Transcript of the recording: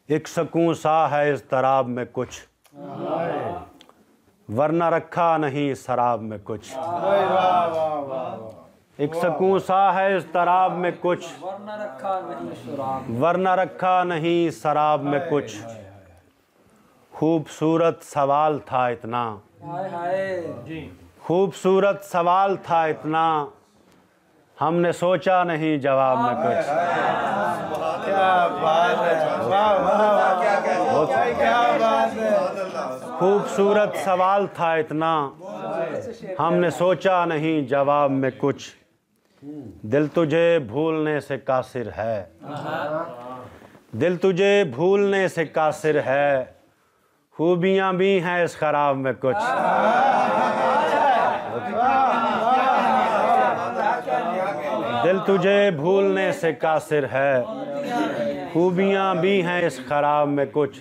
एक सकून सा है इस तराब में कुछ, वरना रखा नहीं शराब में कुछ। एक सकून सा है इस तराब में कुछ, वरना रखा नहीं शराब में कुछ। खूबसूरत सवाल था इतना, खूबसूरत सवाल था इतना, हमने सोचा नहीं जवाब में कुछ। क्या बात है, वाह वाह, क्या बात है। खूबसूरत सवाल था इतना, हमने सोचा नहीं जवाब में कुछ। दिल तुझे भूलने से कासिर है, दिल तुझे भूलने से कासिर है, खूबियाँ भी हैं इस खराब में कुछ। दिल तुझे भूलने से कासिर है, खूबियाँ भी हैं इस खराब में कुछ।